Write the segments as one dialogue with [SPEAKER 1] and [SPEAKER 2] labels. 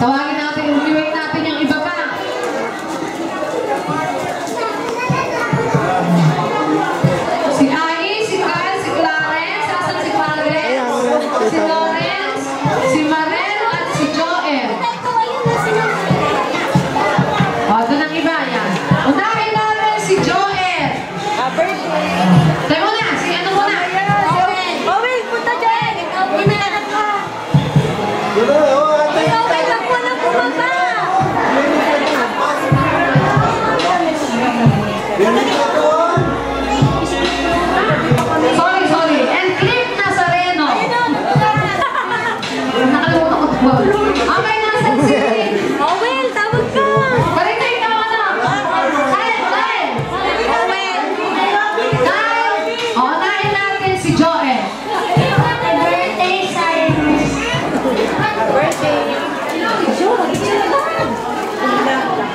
[SPEAKER 1] Tawagin natin, umiwait natin yung iba pa. Si Ai, si Carl, si Clarence, asan si Clarence, si Lawrence, si Marel, at si Joel. O, doon ang iba yan. Unahin natin si Joel. Tayo muna, si ano muna?
[SPEAKER 2] Owen, punta dyan. Minanak ka. Owen, lang po na bumaba.
[SPEAKER 1] Sorry. And Clip Nazareno. Nakalimutan ko ito. Okay, nasan si...
[SPEAKER 2] Owen, tawag ka.
[SPEAKER 1] Balik ka ano? Kyle. O, unahin natin si Joel.
[SPEAKER 2] Happy birthday, Cyrus. Happy birthday.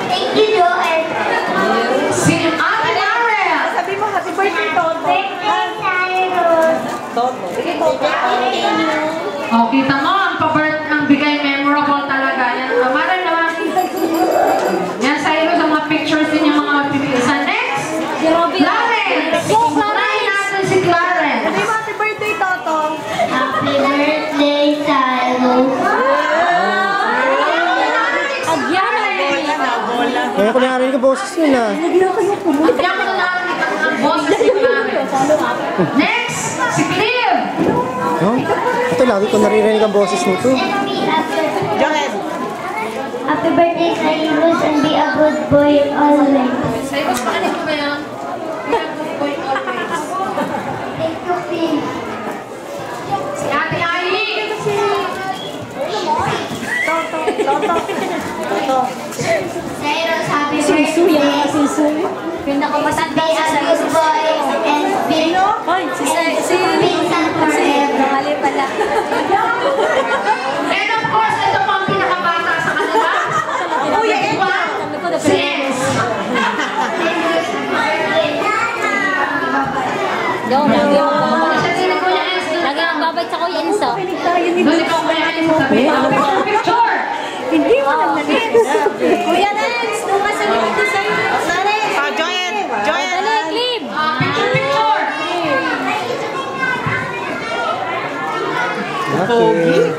[SPEAKER 2] Thank you, Joel.
[SPEAKER 1] Si Ate Laurel.
[SPEAKER 2] Sabi mo, happy birthday, Toto. Birthday, Cyrus. Toto. Sige, Toto.
[SPEAKER 1] O, kita mo, ang bigay memorable talaga. Yan, Maral naman. Yan, Cyrus, ang mga pictures din yung mga magpipilisan. Next, Clarence. Unahin natin si Clarence.
[SPEAKER 2] Sabi mo, happy birthday, Toto. Happy birthday, Cyrus.
[SPEAKER 3] Kaya ko narinig ang boses yun ah.
[SPEAKER 1] Diyan ko na narinig ang boses si Clarence. Next, si Clip.
[SPEAKER 3] No? Ito, lagi ko naririnig ang boses nito.
[SPEAKER 2] Happy birthday, Cyrus, and be a good boy always.
[SPEAKER 1] Cyrus, pakinig ko ba yan? Be a good boy always.
[SPEAKER 2] Thank you, Phil.
[SPEAKER 1] Si Ate Ai.
[SPEAKER 2] Cyrus, happy birthday. Pinakamasanda sa good boy and be Vincent forever. Mali pala.
[SPEAKER 1] And of course, ito po ang pinakabata sa kanila. Kuya Edwa. Si Enz. Siya si Kuya Enz.
[SPEAKER 4] Lagi ang babay sa Kuya Enzo.
[SPEAKER 1] Doon ikaw Kuya Enz sa sabi. Picture.
[SPEAKER 2] Hindi mo naman. Kuya Enz, nung masalit ko sa'yo.
[SPEAKER 4] Joel! Dali, Clip!
[SPEAKER 1] Picture.
[SPEAKER 3] Okay.